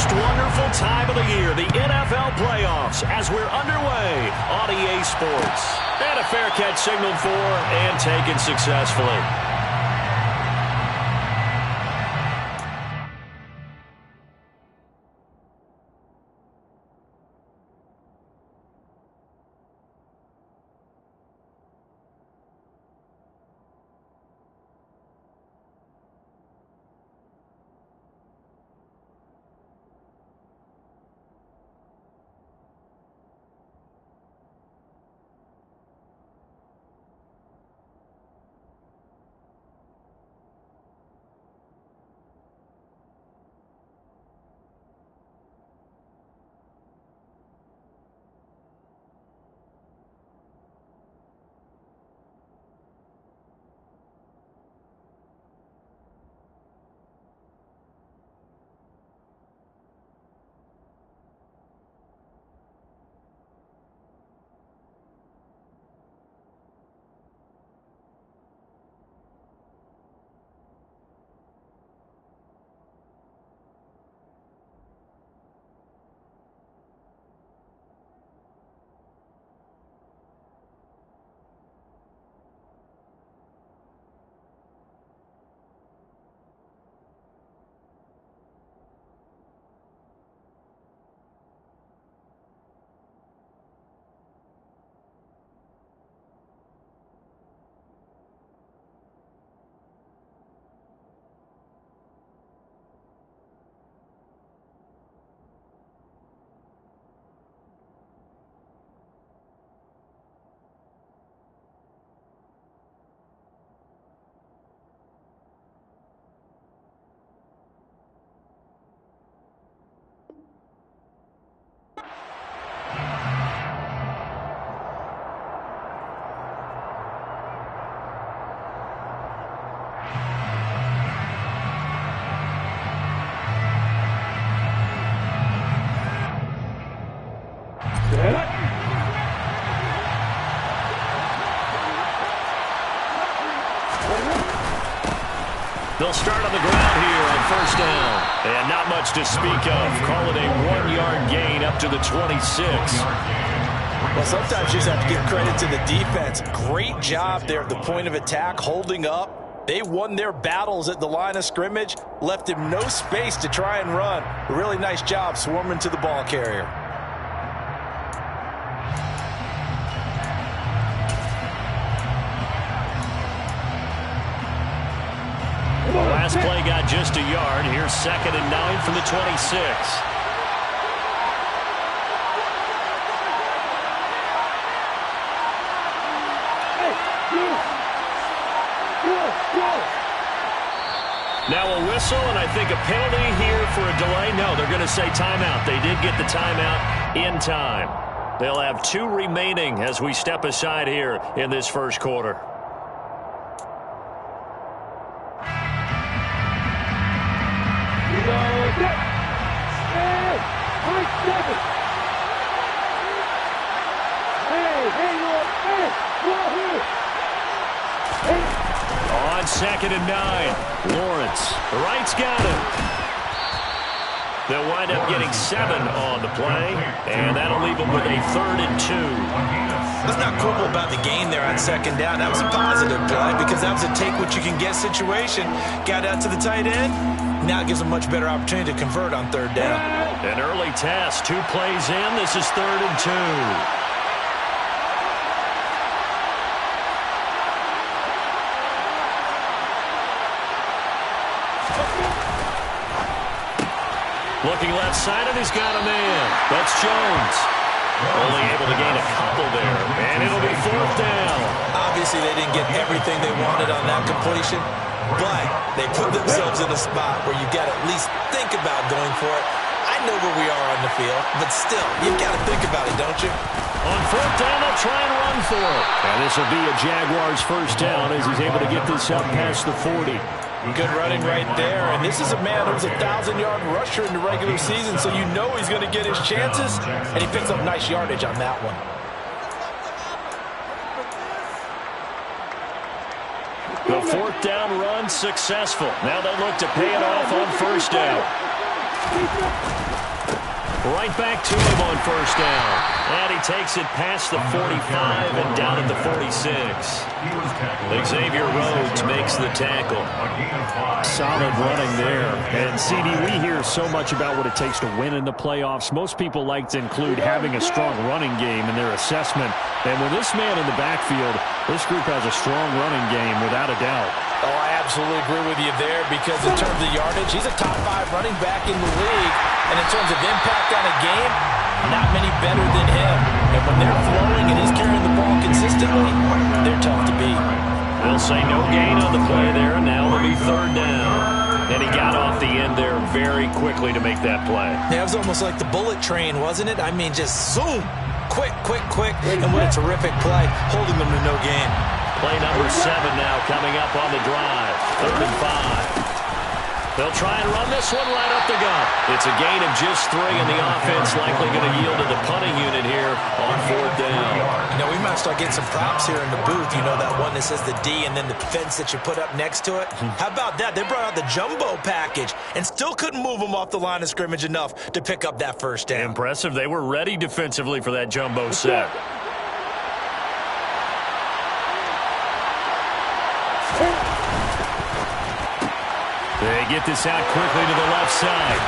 most wonderful time of the year, the NFL playoffs, as we're underway on EA Sports. And a fair catch signaled for and taken successfully. They'll start on the ground here on first down. And not much to speak of. Call it a 1-yard gain up to the 26. Well, sometimes you just have to give credit to the defense. Great job there at the point of attack, holding up. They won their battles at the line of scrimmage, left him no space to try and run. A really nice job swarming to the ball carrier. The last play got just a yard. Here's 2nd and 9 from the 26. Now a whistle, and I think a penalty here for a delay. No, they're going to say timeout. They did get the timeout in time. They'll have 2 remaining as we step aside here in this first quarter. On 2nd and 9, Lawrence. The right's got him. They'll wind up getting 7 on the play, and that'll leave them with a 3rd and 2. Let's not quibble about the gain there on 2nd down. That was a positive play because that was a take-what-you-can-get situation. Got out to the tight end. Now it gives them a much better opportunity to convert on 3rd down. An early test. 2 plays in. This is 3rd and 2. Looking left side, and he's got a man. That's Jones. Only able to gain a couple there, and it'll be 4th down. Obviously, they didn't get everything they wanted on that completion, but they put themselves in a spot where you've got to at least think about going for it. I know where we are on the field, but still, you've got to think about it, don't you? On 4th down, they'll try and run for it. And this will be a Jaguars first down as he's able to get this up past the 40. Good running right there, and this is a man who's a 1,000-yard rusher in the regular season, so you know he's going to get his chances, and he picks up nice yardage on that one. The 4th down run successful. Now they'll look to pay it off on first down. Right back to him on first down. And he takes it past the 45 and down at the 46. Xavier Rhodes makes the tackle. Solid running there. And, CD, we hear so much about what it takes to win in the playoffs. Most people like to include having a strong running game in their assessment. And with this man in the backfield, this group has a strong running game without a doubt. Oh, I absolutely agree with you there because in terms of yardage, he's a top 5 running back in the league. And in terms of impact on a game, not many better than him. And when they're flowing and he's carrying the ball consistently, they're tough to beat. They'll say no gain on the play there. Now it'll be third down. And he got off the end there very quickly to make that play. Yeah, it was almost like the bullet train, wasn't it? I mean, just zoom. Quick, quick, quick. And what a terrific play, holding them to no gain. Play number 7 now coming up on the drive. 3rd and 5. They'll try and run this one right up the gut. It's a gain of just 3, and the offense likely going to yield to the punting unit here on 4th down. You know, we might start getting some props here in the booth. You know, that one that says the D and then the fence that you put up next to it. How about that? They brought out the jumbo package and still couldn't move them off the line of scrimmage enough to pick up that first down. Impressive. They were ready defensively for that jumbo set. They get this out quickly to the left side.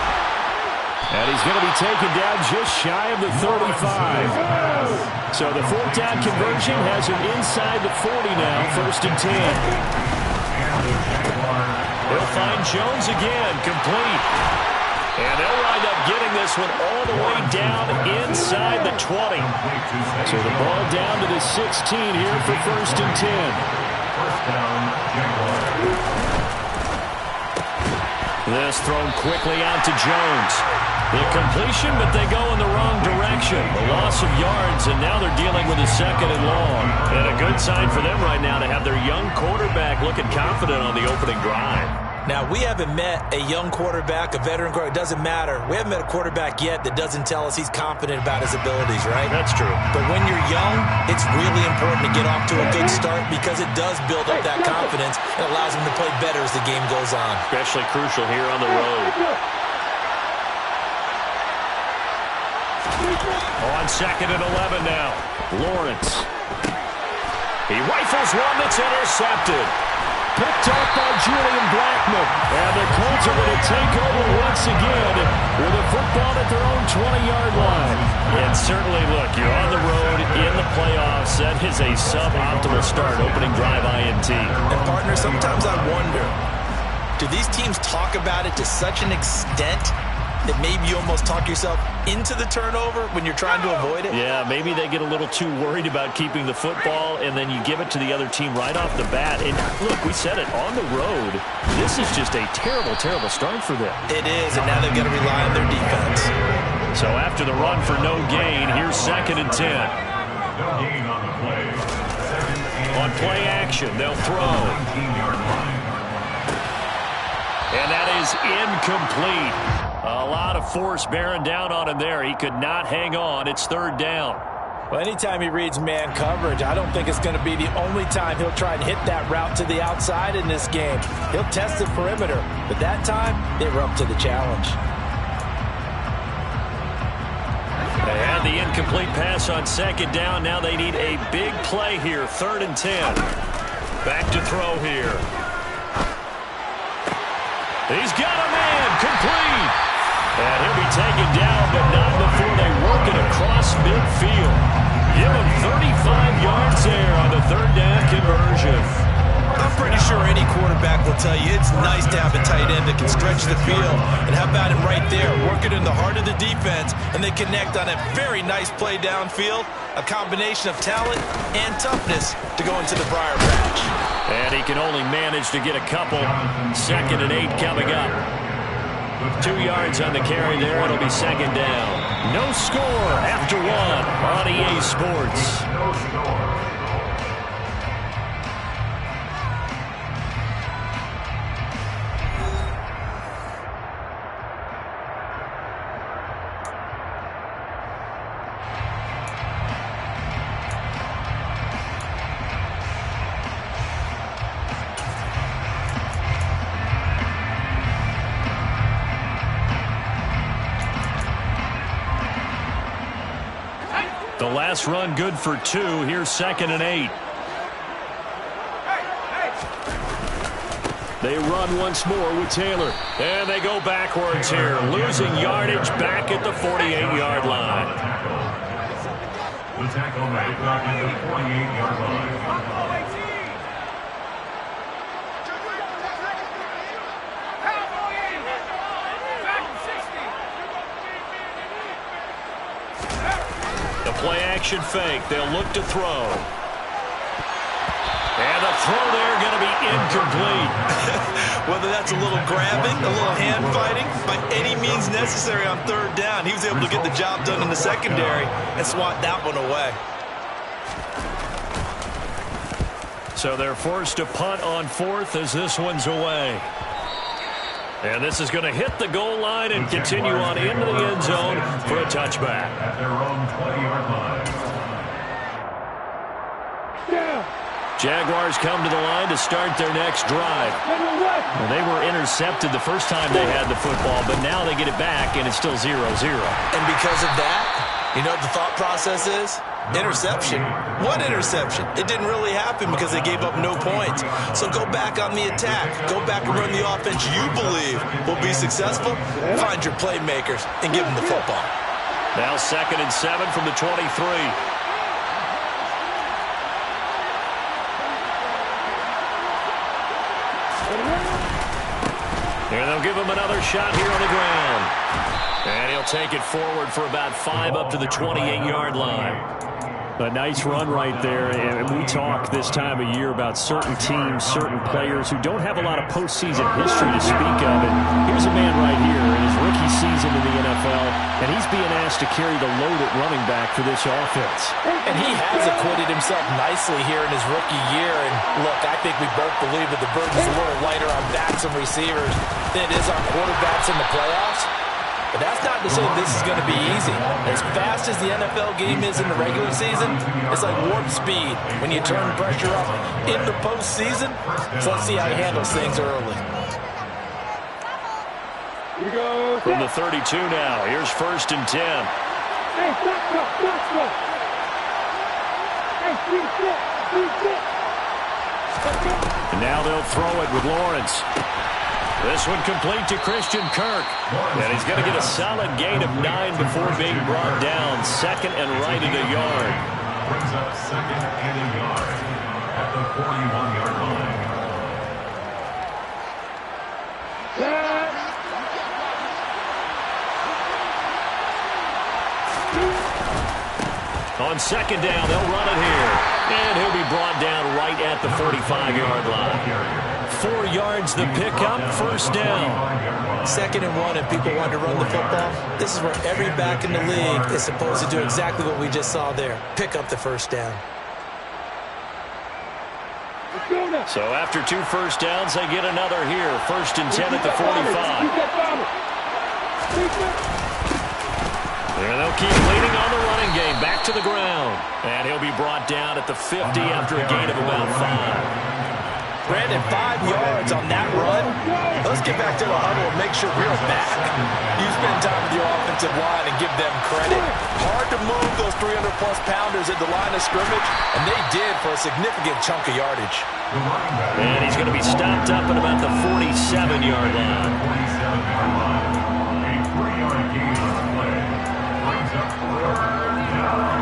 And he's going to be taken down just shy of the 35. So the 4th down conversion has him inside the 40 now, 1st and 10. They'll find Jones again, complete. And they'll wind up getting this one all the way down inside the 20. So the ball down to the 16 here for 1st and 10. First down, Jaguars. This thrown quickly out to Jones. The completion, but they go in the wrong direction. A loss of yards, and now they're dealing with a 2nd and long. And a good sign for them right now to have their young quarterback looking confident on the opening drive. Now, we haven't met a young quarterback, a veteran quarterback. It doesn't matter. We haven't met a quarterback yet that doesn't tell us he's confident about his abilities, right? That's true. But when you're young, it's really important to get off to a good start because it does build up that confidence and allows him to play better as the game goes on. Especially crucial here on the road. On 2nd and 11 now. Lawrence. He rifles one that's intercepted. Picked off by Julian Blackmon. And the Colts are going to take over once again with a football at their own 20-yard line. And certainly, look, you're on the road in the playoffs. That is a suboptimal start, opening drive INT. And, partner, sometimes I wonder, do these teams talk about it to such an extent that maybe you almost talk yourself into the turnover when you're trying to avoid it? Yeah, maybe they get a little too worried about keeping the football, and then you give it to the other team right off the bat. And look, we said it, on the road, this is just a terrible, terrible start for them. It is, and now they've got to rely on their defense. So after the run for no gain, here's 2nd and 10. On play action, they'll throw. And that is incomplete. A lot of force bearing down on him there. He could not hang on. It's 3rd down. Well, anytime he reads man coverage, I don't think it's going to be the only time he'll try and hit that route to the outside in this game. He'll test the perimeter, but that time, they were up to the challenge. They had the incomplete pass on 2nd down. Now they need a big play here. 3rd and 10. Back to throw here. He's got a man. Complete. And he'll be taken down, but not before they work it across midfield. Give him 35 yards there on the 3rd down conversion. I'm pretty sure any quarterback will tell you it's nice to have a tight end that can stretch the field. And how about it right there? Work it in the heart of the defense, and they connect on a very nice play downfield. A combination of talent and toughness to go into the briar patch. And he can only manage to get a couple. 2nd and 8 coming up. 2 yards on the carry there. It'll be 2nd down. No score after 1 on EA Sports. No score. The last run good for 2. Here's 2nd and 8. They run once more with Taylor. And they go backwards here, losing yardage back at the 48-yard line. The tackle made back at the 48-yard line. The play action fake. They'll look to throw. And the throw there going to be incomplete. Whether that's a little grabbing, a little hand fighting, by any means necessary on 3rd down, he was able to get the job done in the secondary and swat that one away. So they're forced to punt on 4th as this one's away. And this is going to hit the goal line and continue on into the end zone for a touchback. At their own 20-yard line. Jaguars come to the line to start their next drive. Well, they were intercepted the first time they had the football, but now they get it back, and it's still 0-0. And because of that, you know what the thought process is? Interception. What interception? It didn't really happen because they gave up no points. So go back on the attack. Go back and run the offense you believe will be successful. Find your playmakers and give them the football. Now 2nd and 7 from the 23. And they'll give him another shot here on the ground. And he'll take it forward for about 5 up to the 28-yard line. A nice run right there, and we talk this time of year about certain teams, certain players who don't have a lot of postseason history to speak of. And here's a man right here in his rookie season in the NFL, and he's being asked to carry the load at running back for this offense. And he has acquitted himself nicely here in his rookie year. And look, I think we both believe that the burden's a little lighter on backs and receivers than it is on quarterbacks in the playoffs. But that's not to say this is going to be easy. As fast as the NFL game is in the regular season, it's like warp speed when you turn pressure up in the postseason. So let's see how he handles things early. From the 32 now, here's 1st and 10. And now they'll throw it with Lawrence. This one complete to Christian Kirk. And he's going to get a solid gain of 9 before being brought down. 2nd and right at a yard. Brings up 2nd and a yard at the 41-yard line. On 2nd down, they'll run it here. And he'll be brought down right at the 45-yard line. 4 yards the pickup, 1st down. 2nd and 1, and people want to run the football. This is where every back in the league is supposed to do exactly what we just saw there. Pick up the 1st down. So after 2 first downs, they get another here. 1st and 10 at the 45. And they'll keep leading on the running game. Back to the ground. And he'll be brought down at the 50 after a gain of about 5. Brandon, 5 yards on that run. Let's get back to the huddle and make sure we're back. You spend time with your offensive line and give them credit. Hard to move those 300-plus pounders at the line of scrimmage, and they did for a significant chunk of yardage. And he's going to be stopped up at about the 47-yard line. 47-yard line. A 3-yard gain on the play. Brings up 3rd down.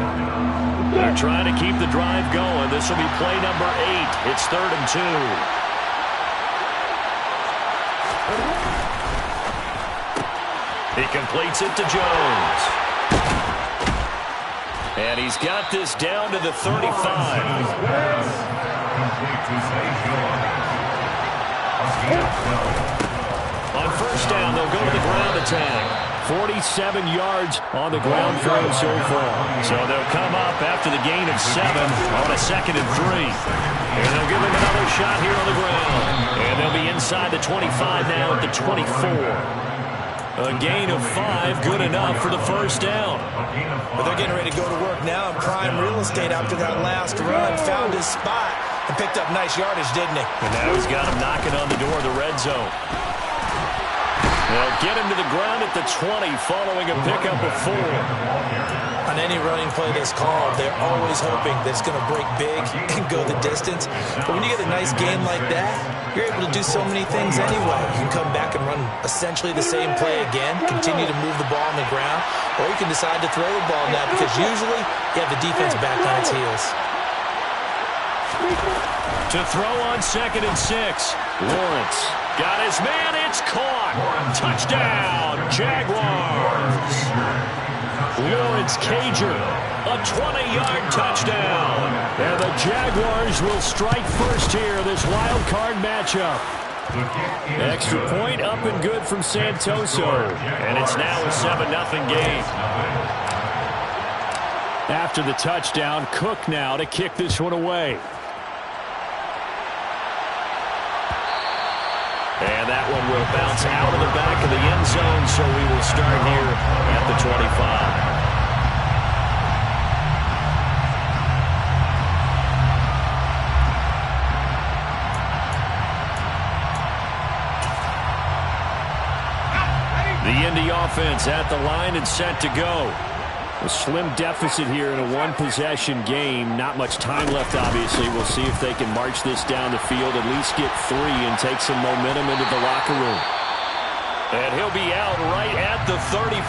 They're trying to keep the drive going. This will be play number 8. It's 3rd and 2. He completes it to Jones. And he's got this down to the 35. On 1st down, they'll go to the ground attack. 47 yards on the ground for him so far. So they'll come up after the gain of 7 on a 2nd and 3. And they'll give him another shot here on the ground. And they'll be inside the 25 now at the 24. A gain of 5, good enough for the 1st down. But they're getting ready to go to work now in prime real estate after that last run. Found his spot and picked up nice yardage, didn't he? And now he's got him knocking on the door of the red zone. They'll get him to the ground at the 20 following a pickup of 4. On any running play that's called, they're always hoping that it's going to break big and go the distance. But when you get a nice gain like that, you're able to do so many things anyway. You can come back and run essentially the same play again, continue to move the ball on the ground, or you can decide to throw the ball now because usually you have the defense back on its heels. To throw on 2nd and 6. Lawrence got his man. It's caught. Touchdown, Jaguars. Lawrence Cager, a 20-yard touchdown. And the Jaguars will strike first here, this wild card matchup. Extra point up and good from Santoso. And it's now a 7-0 game. After the touchdown, Cook now to kick this one away. And that one will bounce out of the back of the end zone, so we will start here at the 25. The Indy offense at the line and set to go. A slim deficit here in a one-possession game. Not much time left, obviously. We'll see if they can march this down the field, at least get 3 and take some momentum into the locker room. And he'll be out right at the 35.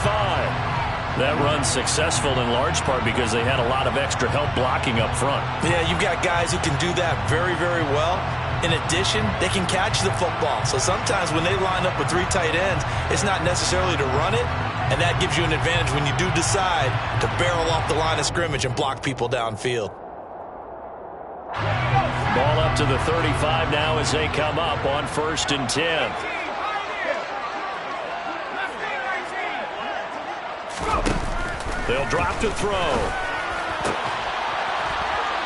That run's successful in large part because they had a lot of extra help blocking up front. Yeah, you've got guys who can do that very, very well. In addition, they can catch the football. So sometimes when they line up with 3 tight ends, it's not necessarily to run it, and that gives you an advantage when you do decide to barrel off the line of scrimmage and block people downfield. Ball up to the 35 now as they come up on 1st and 10. They'll drop to throw.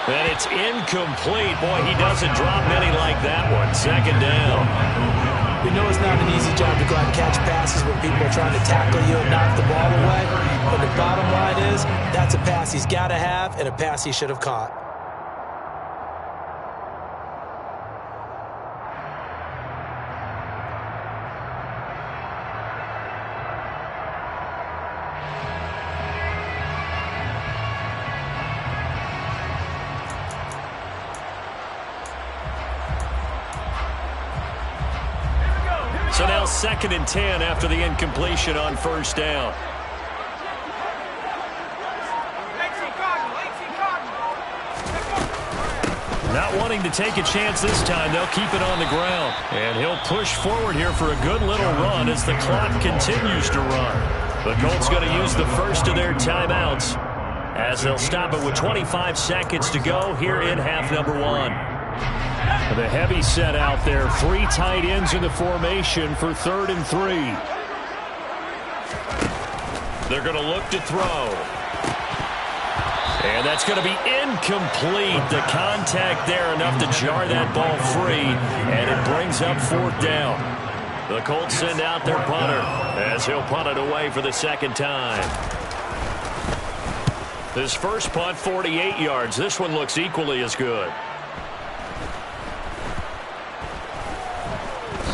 And it's incomplete. Boy, he doesn't drop many like that one. 2nd down. We know it's not an easy job to go out and catch passes when people are trying to tackle you and knock the ball away. But the bottom line is, that's a pass he's got to have and a pass he should have caught. So now 2nd and 10 after the incompletion on 1st down. Not wanting to take a chance this time, they'll keep it on the ground. And he'll push forward here for a good little run as the clock continues to run. The Colts going to use the first of their timeouts as they'll stop it with 25 seconds to go here in half number 1. The heavy set out there. 3 tight ends in the formation for 3rd and 3. They're going to look to throw. And that's going to be incomplete. The contact there enough to jar that ball free. And it brings up 4th down. The Colts send out their punter as he'll punt it away for the 2nd time. His first punt, 48 yards. This one looks equally as good.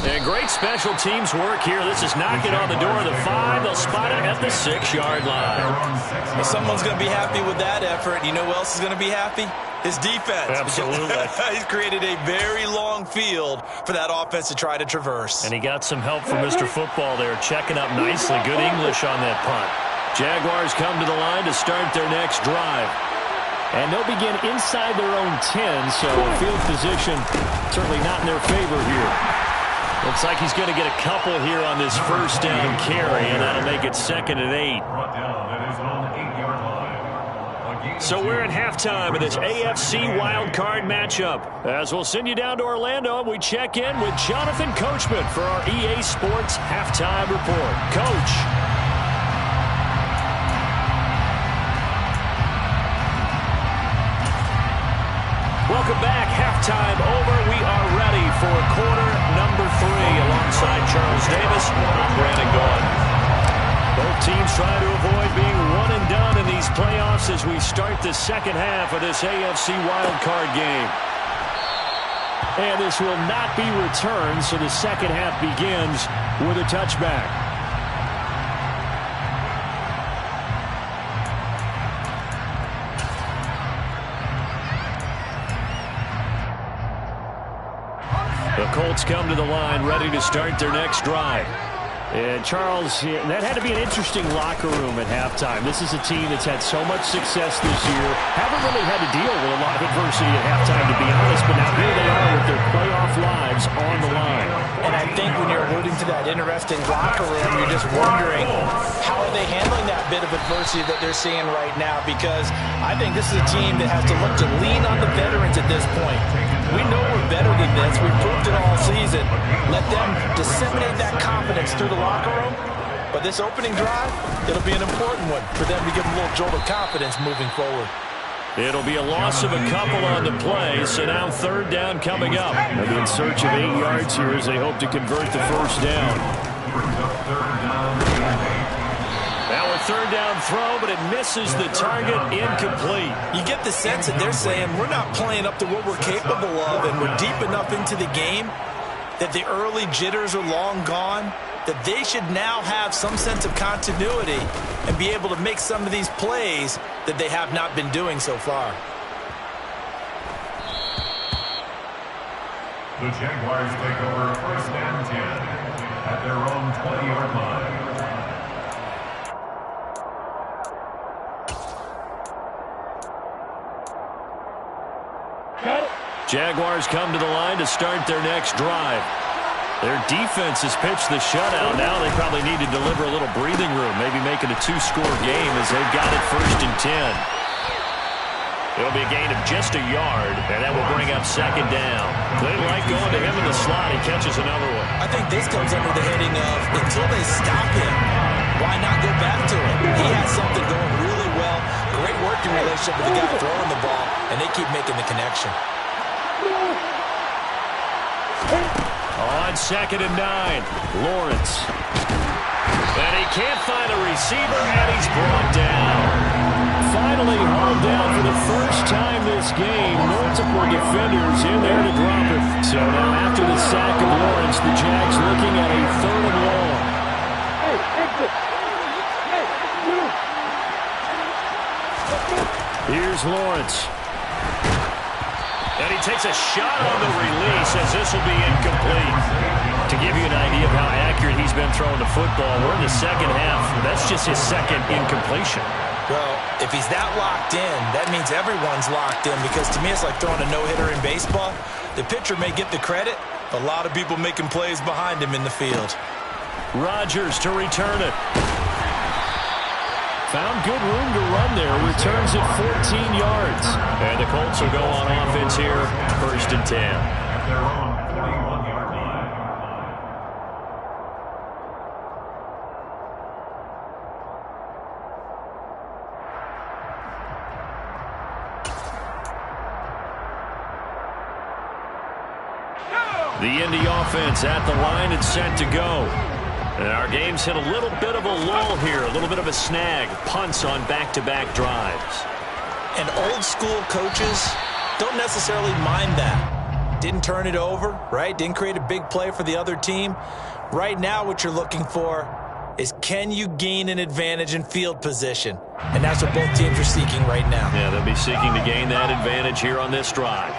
And great special teams work here. This is knocking on the door of the 5. They'll spot it at the 6-yard line. Well, someone's going to be happy with that effort. You know who else is going to be happy? His defense. Absolutely. He's created a very long field for that offense to try to traverse. And he got some help from Mr. Football there, checking up nicely. Good English on that punt. Jaguars come to the line to start their next drive. And they'll begin inside their own 10, so field position certainly not in their favor here. Looks like he's going to get a couple here on this 1st down carry, and that'll make it 2nd and 8. So we're at halftime of this AFC wildcard matchup. As we'll send you down to Orlando, we check in with Jonathan Coachman for our EA Sports Halftime Report. Coach. Welcome back. Halftime over. We are ready for quarter number 3 alongside Charles Davis. I'm Brandon Gaughan. Both teams trying to avoid being one and done in these playoffs as we start the 2nd half of this AFC wildcard game. And this will not be returned, so the second half begins with a touchback. The Colts come to the line, ready to start their next drive. And Charles, that had to be an interesting locker room at halftime. This is a team that's had so much success this year. Haven't really had to deal with a lot of adversity at halftime, to be honest. But now here they are with their playoff lives on the line. And I think when you're alluding to that interesting locker room, you're just wondering how are they handling that bit of adversity that they're seeing right now. Because I think this is a team that has to look to lean on the veterans at this point. We know we're better than this. We've proved it all season. Let them disseminate that confidence through the locker room. But this opening drive, it'll be an important one for them to give them a little jolt of confidence moving forward. It'll be a loss of a couple on the play, so now third down coming up. They'll be in search of 8 yards here as they hope to convert the first down. Now a third down throw, but it misses the target, incomplete. You get the sense that they're saying we're not playing up to what we're capable of, and we're deep enough into the game that the early jitters are long gone, that they should now have some sense of continuity and be able to make some of these plays that they have not been doing so far. The Jaguars take over first and 10 at their own 20-yard line. Jaguars come to the line to start their next drive. Their defense has pitched the shutout. Now they probably need to deliver a little breathing room, maybe make it a 2-score game as they've got it first and 10. It'll be a gain of just a yard, and that will bring up second down. They like going to him in the slot. He catches another one. I think this comes under the heading of until they stop him, why not go back to him? He has something going really well. Great working relationship with the guy throwing the ball, and they keep making the connection. On second and 9, Lawrence. And he can't find a receiver, and he's brought down. Finally hauled down for the first time this game. Multiple defenders in there to drop it. So now after the sack of Lawrence, the Jags looking at a third and long. Here's Lawrence. And he takes a shot on the release as this will be incomplete. To give you an idea of how accurate he's been throwing the football, we're in the second half. That's just his second incompletion. Well, if he's that locked in, that means everyone's locked in, because to me it's like throwing a no-hitter in baseball. The pitcher may get the credit, but a lot of people making plays behind him in the field. Rodgers to return it. Found good room to run there. Returns it 14 yards. And the Colts will go on offense here, first and 10. At their own 41-yard line. The Indy offense at the line and set to go. And our game's hit a little bit of a lull here, a little bit of a snag. Punts on back-to-back drives. And old-school coaches don't necessarily mind that. Didn't turn it over, right? Didn't create a big play for the other team. Right now what you're looking for is, can you gain an advantage in field position? And that's what both teams are seeking right now. Yeah, they'll be seeking to gain that advantage here on this drive.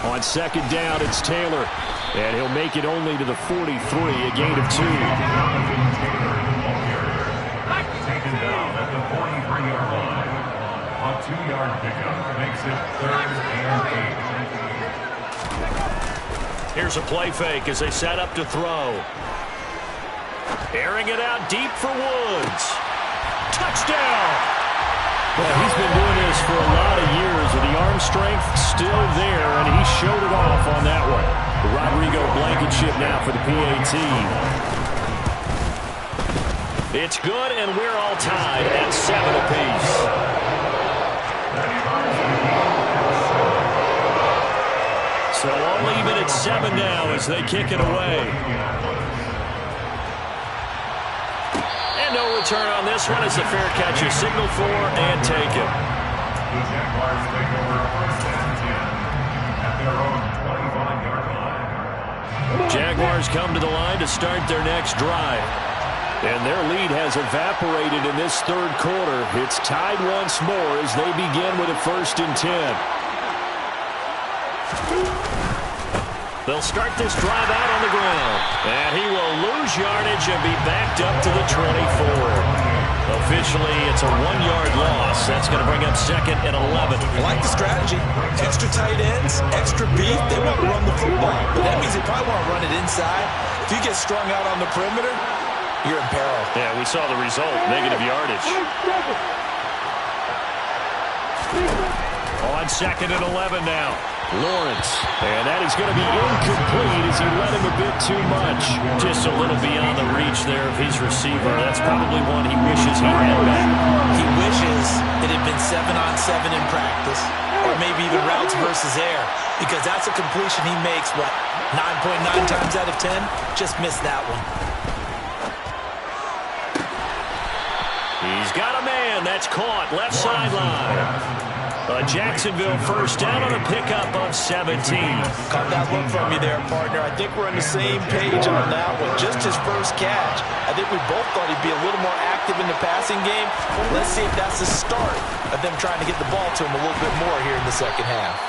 On second down, it's Taylor. And he'll make it only to the 43, a gain of 2. Taken down at the 43-yard line. A 2-yard pickup makes it third and 8. Here's a play fake as they set up to throw. Airing it out deep for Woods. Touchdown! Well, he's been doing this for a lot of years, with the arm strength still there, and he showed it off on that one. Rodrigo Blankenship now for the PAT. It's good, and we're all tied at 7 apiece. So all even at 7 now as they kick it away. And no return on this one as the fair catch is signaled for and taken. The Jaguars take over first and 10 their own 25-yard line. Jaguars come to the line to start their next drive. And their lead has evaporated in this third quarter. It's tied once more as they begin with a 1st and 10. They'll start this drive out on the ground. And he will lose yardage and be backed up to the 24. Officially, it's a 1-yard loss. That's going to bring up 2nd and 11. I like the strategy. Extra tight ends, extra beef. They want to run the football. But that means they probably want to run it inside. If you get strung out on the perimeter, you're in peril. Yeah, we saw the result. Negative yardage. On 2nd and 11 now. Lawrence. And that is going to be incomplete as he let him a bit too much. Just a little beyond the reach there of his receiver. That's probably one he wishes he had back. He wishes it had been 7-on-7 in practice, or maybe even routes versus air, because that's a completion he makes, what, 9.9 times out of 10? Just missed that one. He's got a man. That's caught. Left sideline. A Jacksonville 1st down on a pickup of 17. Caught that look from you there, partner. I think we're on the same page on that one. Just his first catch. I think we both thought he'd be a little more active in the passing game. Let's see if that's the start of them trying to get the ball to him a little bit more here in the second half.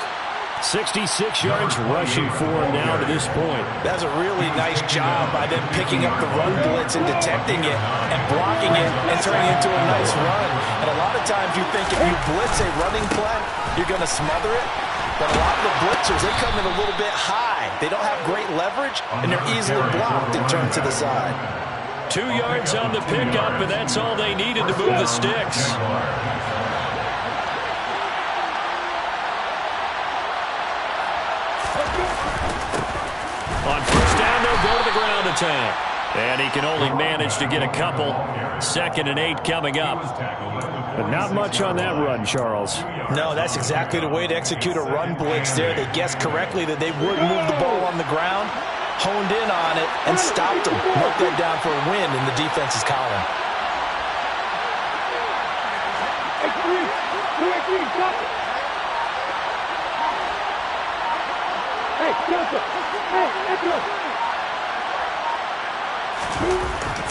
66 yards rushing for him now to this point. That's a really nice job by them picking up the run blitz and detecting it and blocking it and turning it into a nice run. And a lot of times you think if you blitz a running play, you're going to smother it. But a lot of the blitzers, they come in a little bit high. They don't have great leverage, and they're easily blocked and turned to the side. 2 yards on the pickup, and that's all they needed to move the sticks. On 1st down, they'll go to the ground attack. And he can only manage to get a couple. 2nd and 8 coming up. But not much on that run, Charles. No, that's exactly the way to execute a run blitz there. They guessed correctly that they would move the ball on the ground, honed in on it, and stopped them. Marked that down for a win in the defense's column.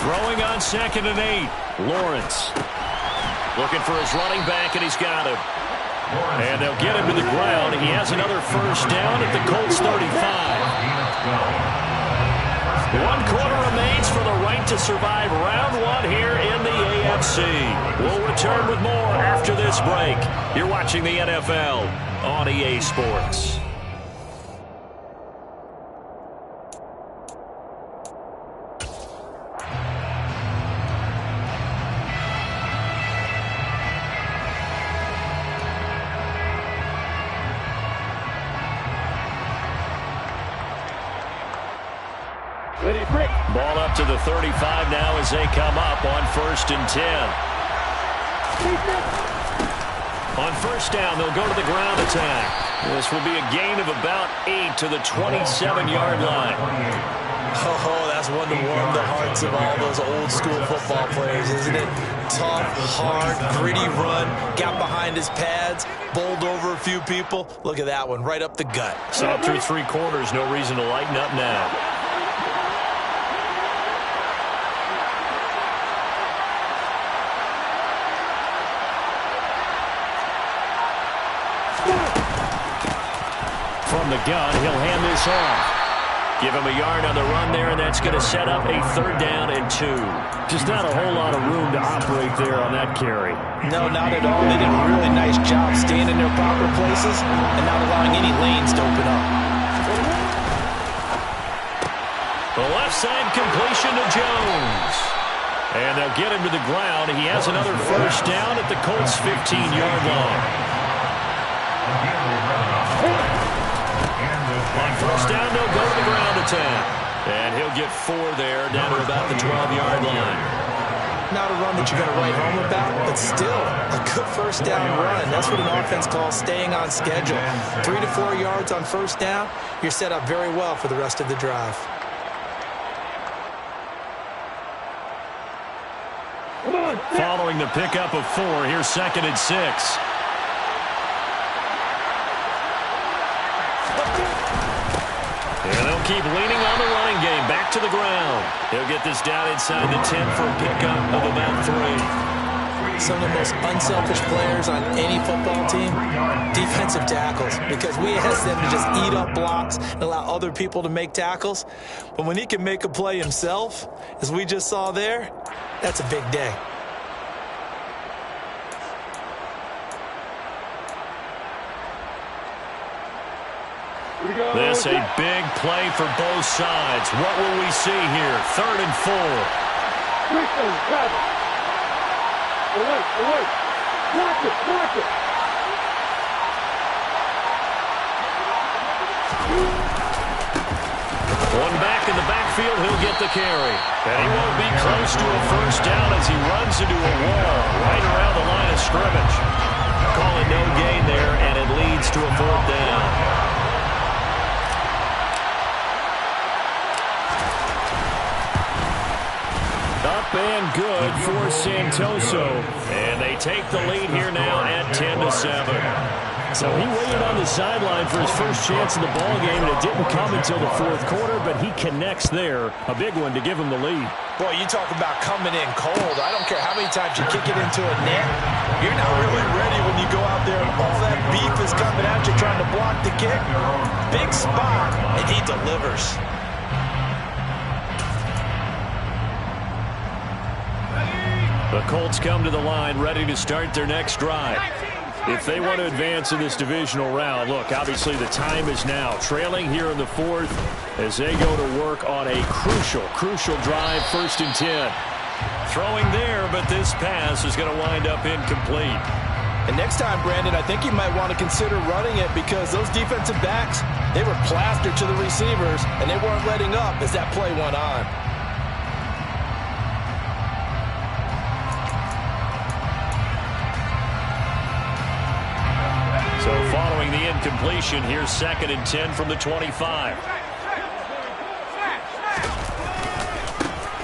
Throwing on 2nd and 8. Lawrence looking for his running back, and he's got him. And they'll get him to the ground. He has another 1st down at the Colts 35. 1 quarter remains for the right to survive round 1 here in the AFC. We'll return with more after this break. You're watching the NFL on EA Sports. Ball up to the 35 now as they come up on 1st and 10. On 1st down, they'll go to the ground attack. This will be a gain of about 8 to the 27-yard line. Oh, that's one to warm the hearts of all those old-school football players, isn't it? Tough, hard, gritty run, got behind his pads, bowled over a few people. Look at that one, right up the gut. Saw through 3 quarters, no reason to lighten up now. From the gun, he'll hand this off. Give him a yard on the run there, and that's going to set up a 3rd down and 2. Just not a whole lot of room to operate there on that carry. No, not at all. They did a really nice job staying in their proper places and not allowing any lanes to open up. The left side completion to Jones. And they'll get him to the ground. He has another 1st down at the Colts' 15-yard line. On 1st down, they'll go to the ground attack. And he'll get 4 there, down to about the 12-yard line. Not a run that you're going to write home about, but still a good 1st down run. That's what an offense calls staying on schedule. 3 to 4 yards on 1st down, you're set up very well for the rest of the drive. Following the pickup of 4, here's 2nd and 6. And they'll keep leaning on the running game. Back to the ground. He'll get this down inside the 10 for a pickup of about 3. Some of the most unselfish players on any football team, defensive tackles, because we ask them to just eat up blocks and allow other people to make tackles. But when he can make a play himself, as we just saw there, that's a big day. This a big play for both sides. What will we see here? 3rd and 4. One back in the backfield, he'll get the carry. And he won't be close to a first down as he runs into a wall right around the line of scrimmage. Call it no gain there, and it leads to a 4th down. Up and good for Santoso. And they take the lead here now at 10-7. So he waited on the sideline for his first chance in the ball game, and it didn't come until the 4th quarter, but he connects there. A big one to give him the lead. Boy, you talk about coming in cold. I don't care how many times you kick it into a net. You're not really ready when you go out there and all that beef is coming at you trying to block the kick. Big spot, and he delivers. The Colts come to the line ready to start their next drive. If they want to advance in this divisional round, look, obviously the time is now. Trailing here in the 4th as they go to work on a crucial drive, 1st and 10. Throwing there, but this pass is going to wind up incomplete. And next time, Brandon, I think you might want to consider running it because those defensive backs, they were plastered to the receivers, and they weren't letting up as that play went on. So following the incompletion, here's 2nd and 10 from the 25.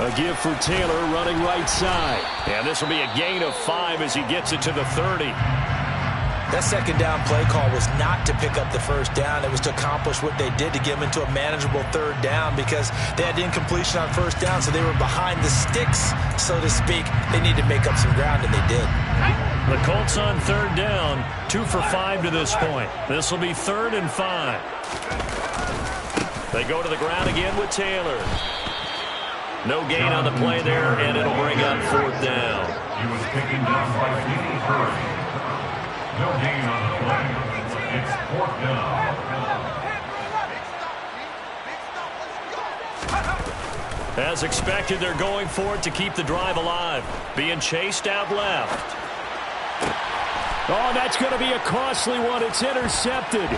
A give for Taylor running right side. And this will be a gain of 5 as he gets it to the 30. That 2nd down play call was not to pick up the 1st down. It was to accomplish what they did to get them into a manageable 3rd down because they had incompletion on 1st down, so they were behind the sticks, so to speak. They needed to make up some ground, and they did. The Colts on 3rd down, 2 for 5 to this point. This will be 3rd and 5. They go to the ground again with Taylor. No gain on the play there, and it'll bring up 4th down. He was taken down by Steve Curry. No gain on the play. It's 4th down. As expected, they're going for it to keep the drive alive. Being chased out left. Oh, that's going to be a costly one. It's intercepted.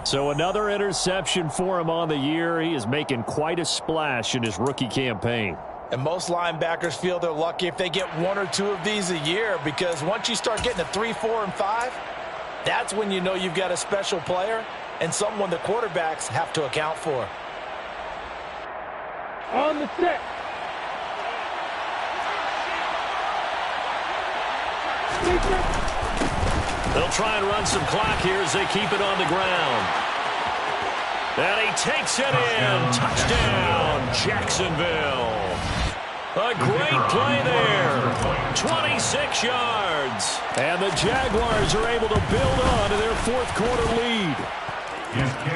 So another interception for him on the year. He is making quite a splash in his rookie campaign. And most linebackers feel they're lucky if they get 1 or 2 of these a year because once you start getting to 3, 4, and 5, that's when you know you've got a special player and someone the quarterbacks have to account for. On the set. They'll try and run some clock here as they keep it on the ground. And he takes it in. Touchdown, Jacksonville. A great play there. 26 yards. And the Jaguars are able to build on to their 4th quarter lead.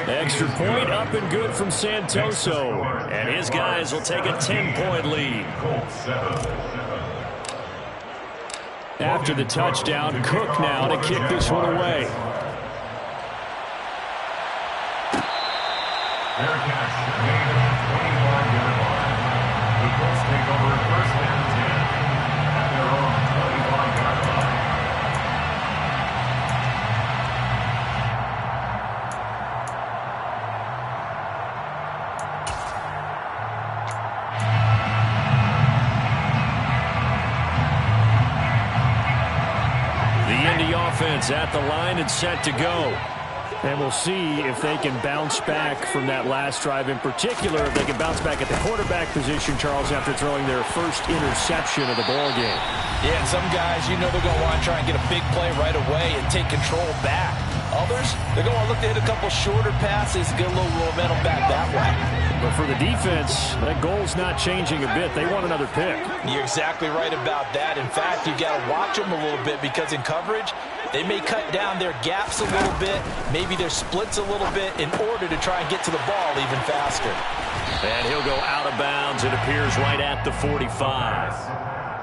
Extra point up and good from Santoso. And his guys will take a 10-point lead. After the touchdown, Cook now to kick this one away. Fair catch made at the 25-yard line. The Colts take over 1st and 10 at their own 25-yard line. The Indy offense at the line and set to go. And we'll see if they can bounce back from that last drive. In particular, if they can bounce back at the quarterback position, Charles, after throwing their first interception of the ball game. Yeah, and some guys, you know they're going to want to try and get a big play right away and take control back. Others, they're going to look to hit a couple shorter passes, get a little momentum back that way. But for the defense, that goal's not changing a bit. They want another pick. You're exactly right about that. In fact, you've got to watch them a little bit because in coverage, they may cut down their gaps a little bit, maybe their splits a little bit in order to try and get to the ball even faster. And he'll go out of bounds, it appears, right at the 45.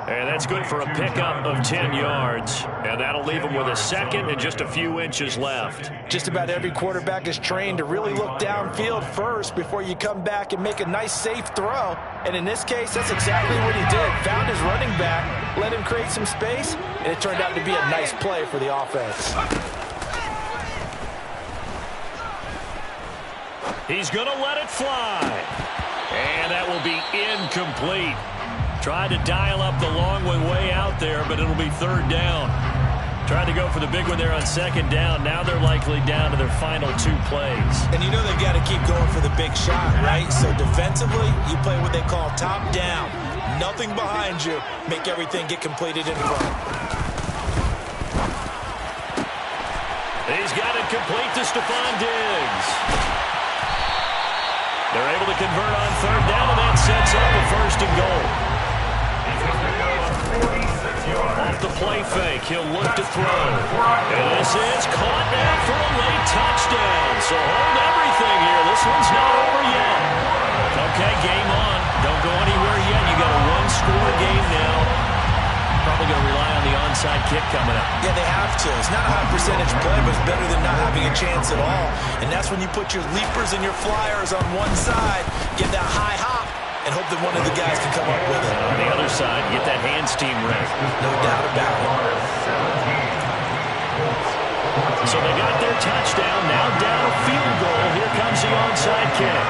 And that's good for a pickup of 10 yards. And that'll leave him with a second and just a few inches left. Just about every quarterback is trained to really look downfield first before you come back and make a nice, safe throw. And in this case, that's exactly what he did. Found his running back, let him create some space, and it turned out to be a nice play for the offense. He's going to let it fly. And that will be incomplete. Tried to dial up the long one way out there, but it'll be third down. Tried to go for the big one there on second down. Now they're likely down to their final 2 plays. And you know they've got to keep going for the big shot, right? So defensively, you play what they call top down. Nothing behind you. Make everything get completed in front. He's got it complete to Stephon Diggs. They're able to convert on third down, and that sets up a first and goal. Off the play fake, he'll look to throw. And this is caught now for a late touchdown. So hold everything here. This one's not over yet. Okay, game on. Don't go anywhere yet. You got a one-score game now. Probably going to rely on the onside kick coming up. Yeah, they have to. It's not a high percentage play, but it's better than not having a chance at all. And that's when you put your leapers and your flyers on one side, get that high hop, and hope that one of the guys can come up with it. On the other side, get that hands team ready. No doubt about it. So they got their touchdown. Now down a field goal. Here comes the onside kick.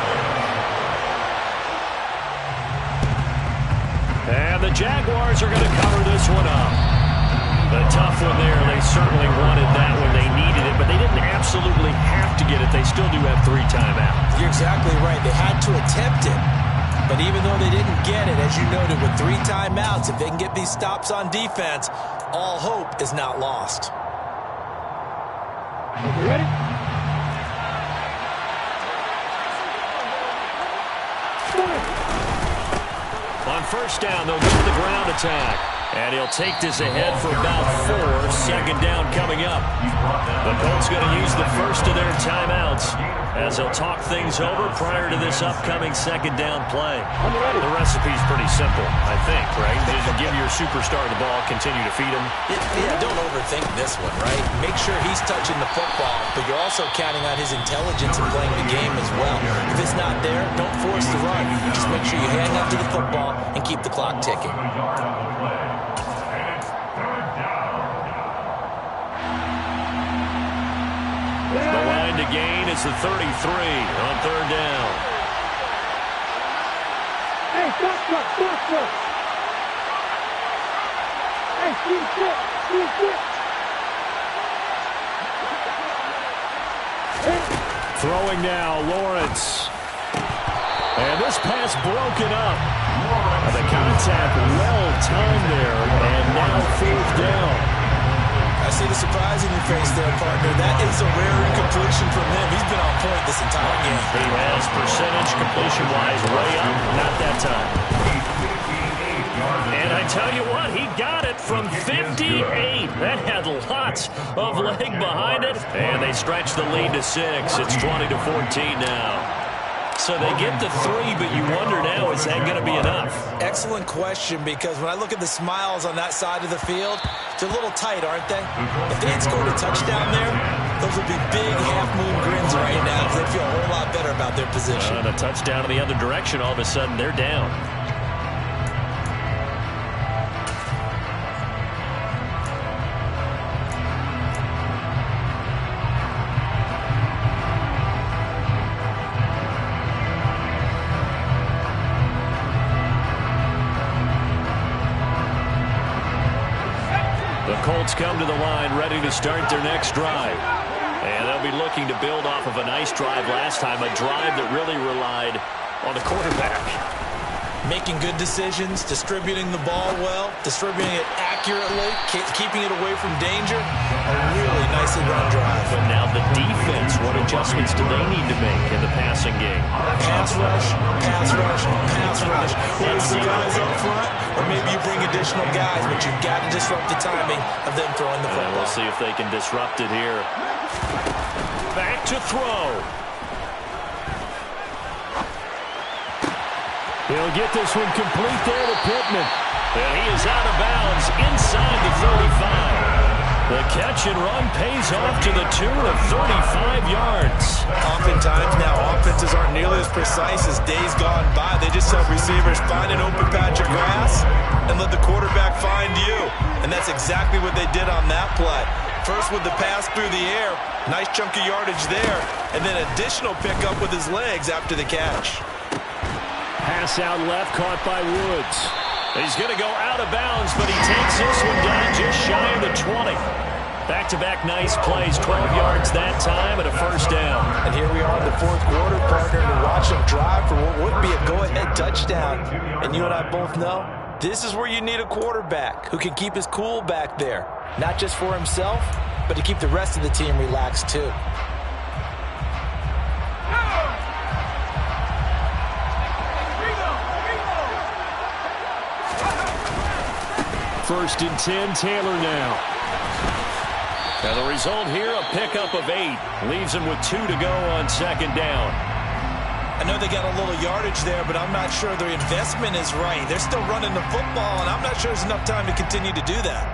And the Jaguars are going to cover this one up. A tough one there. They certainly wanted that when they needed it, but they didn't absolutely have to get it. They still do have 3 timeouts. You're exactly right. They had to attempt it. But even though they didn't get it, as you noted, with 3 timeouts, if they can get these stops on defense, all hope is not lost. You ready? On first down, they'll get the ground attack. And he'll take this ahead for about 4. Second down coming up. The Colts going to use the first of their timeouts as they'll talk things over prior to this upcoming second down play. The recipe's pretty simple, I think, right? Just give your superstar the ball, continue to feed him. Yeah, don't overthink this one, right? Make sure he's touching the football, but you're also counting on his intelligence in playing the game as well. If it's not there, don't force the run. Just make sure you hang on to the football and keep the clock ticking. The line to gain is the 33 on third down. Hey, stop. Hey, see. Throwing now, Lawrence. And this pass broken up. The contact well timed there, and now 4th down. I see the surprise in your face there, partner. That is a rare incompletion from him. He's been on point this entire game. He has percentage completion-wise way up. Not that time. And I tell you what, he got it from 58. That had lots of leg behind it. And they stretch the lead to 6. It's 20-14 now. So they get the 3, but you wonder now, is that going to be enough? Excellent question, because when I look at the smiles on that side of the field, they're a little tight, aren't they? If they had scored a touchdown there, those would be big half-moon grins right now, because they feel a whole lot better about their position. And a touchdown in the other direction, all of a sudden, they're down. Colts come to the line ready to start their next drive. And they'll be looking to build off of a nice drive last time, a drive that really relied on the quarterback. Making good decisions, distributing the ball well, distributing it accurately, keeping it away from danger. A really nicely run drive. But now the defense, what adjustments do they need to make in the passing game? Pass rush, pass rush, pass rush. It's the guys up front, or maybe you bring additional guys, but you've got to disrupt the timing of them throwing the football. We'll see if they can disrupt it here. Back to throw. He'll get this one complete there to Pittman. And he is out of bounds inside the 35. The catch and run pays off to the tune of 35 yards. Oftentimes now, offenses aren't nearly as precise as days gone by. They just have receivers find an open patch of grass and let the quarterback find you. And that's exactly what they did on that play. First with the pass through the air, nice chunk of yardage there, and then additional pickup with his legs after the catch. Pass out left, caught by Woods. He's going to go out of bounds, but he takes this one down just shy of the 20. Back-to-back nice plays, 12 yards that time and a first down. And here we are in the fourth quarter, partner, to watch them drive for what would be a go-ahead touchdown. And you and I both know this is where you need a quarterback who can keep his cool back there. Not just for himself, but to keep the rest of the team relaxed too. First and 10, Taylor now. Now the result here, a pickup of 8. Leaves him with 2 to go on second down. I know they got a little yardage there, but I'm not sure their investment is right. They're still running the football, and I'm not sure there's enough time to continue to do that.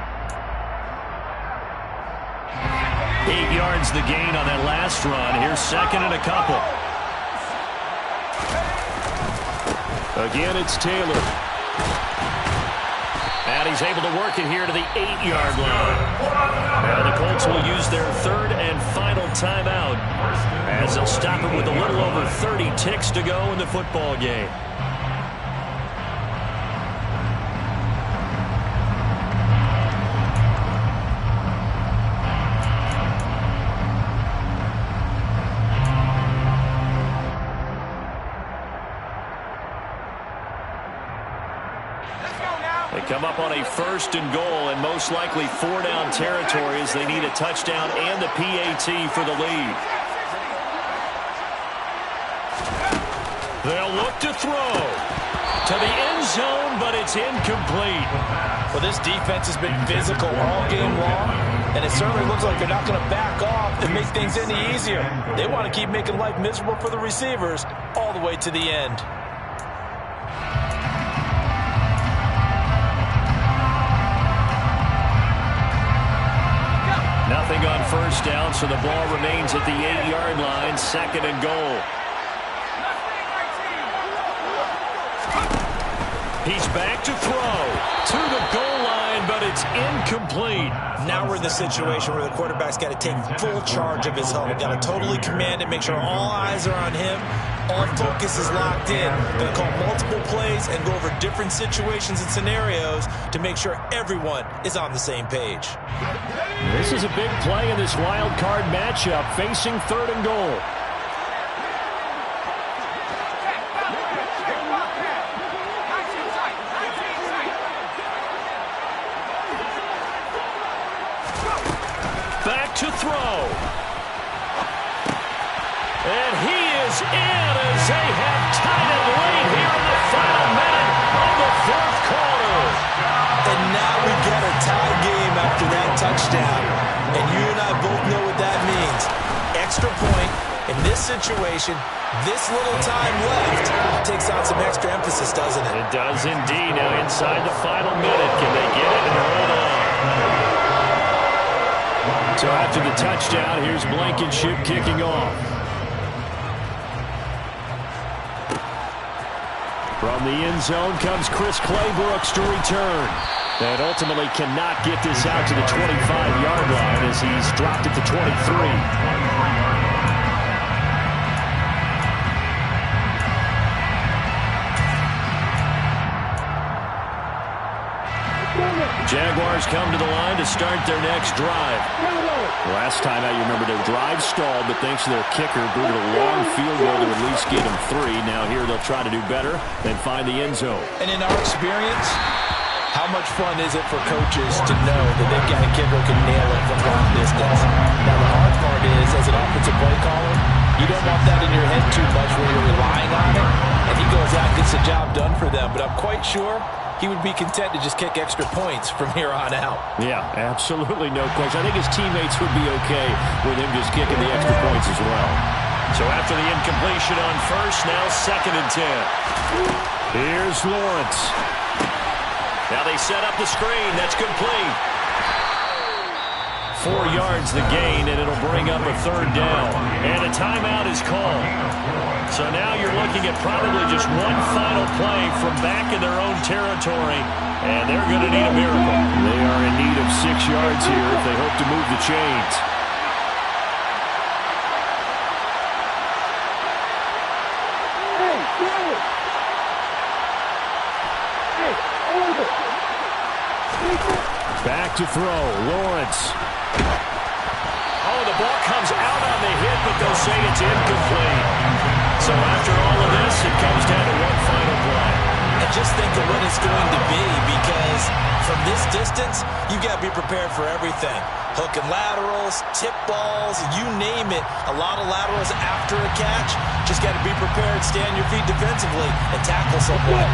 8 yards the gain on that last run. Here's second and a couple. Again, it's Taylor. And he's able to work it here to the 8-yard line. Now the Colts will use their third and final timeout as they'll stop it with a little over 30 ticks to go in the football game. They come up on a first and goal and most likely 4-down territory as they need a touchdown and the PAT for the lead. They'll look to throw to the end zone, but it's incomplete. Well, this defense has been physical all game long, and it certainly looks like they're not going to back off and make things any easier. They want to keep making life miserable for the receivers all the way to the end. Nothing on first down, so the ball remains at the 8-yard line, second and goal. He's back to throw to the goal line, but it's incomplete. Now we're in the situation where the quarterback's got to take full charge of his huddle. Got to totally command it, make sure all eyes are on him. All focus is locked in. Going to call multiple plays and go over different situations and scenarios to make sure everyone is on the same page. This is a big play in this wild card matchup, facing third and goal. Back to throw. And he is in as they have tied it late here in the final minute of the fourth quarter. And now we get a tie game after that touchdown. And you and I both know what that means. Extra point. In this situation, this little time left takes on some extra emphasis, doesn't it? It does indeed. Now inside the final minute, can they get it and hold on? So after the touchdown, here's Blankenship kicking off. From the end zone comes Chris Claybrooks to return. And ultimately cannot get this out to the 25-yard line as he's dropped at the 23. Jaguars come to the line to start their next drive. Last time out, you remember their drive stalled, but thanks to their kicker, booted a long field goal to at least get them 3. Now here they'll try to do better and find the end zone. And in our experience, how much fun is it for coaches to know that they've got a kicker who can nail it from long distance? Now the hard part is, as an offensive play caller, you don't want that in your head too much when you're relying on it, and he goes out and gets the job done for them. But I'm quite sure he would be content to just kick extra points from here on out. Yeah, absolutely no question. I think his teammates would be okay with him just kicking the extra points as well. So after the incompletion on first, now 2nd and 10. Here's Lawrence. Now they set up the screen. That's complete. 4 yards the gain, and it'll bring up a 3rd down. And a timeout is called. So now you're looking at probably just one final play from back in their own territory, and they're going to need a miracle. They are in need of 6 yards here if they hope to move the chains. Back to throw. Lawrence. Oh, the ball comes out on the hit, but they'll say it's incomplete. So after all of this, it comes down to one final play. And just think of what it's going to be, because from this distance, you've got to be prepared for everything. Hook and laterals, tip balls, you name it. A lot of laterals after a catch. Just got to be prepared, stay on your feet defensively, and tackle someone.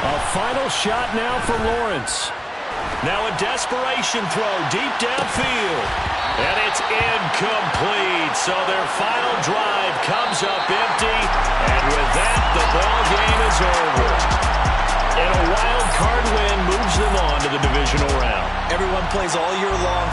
A final shot now for Lawrence. Now a desperation throw deep downfield. And it's incomplete. So their final drive comes up empty. And with that, the ball game is over. And a wild card win moves them on to the divisional round. Everyone plays all year long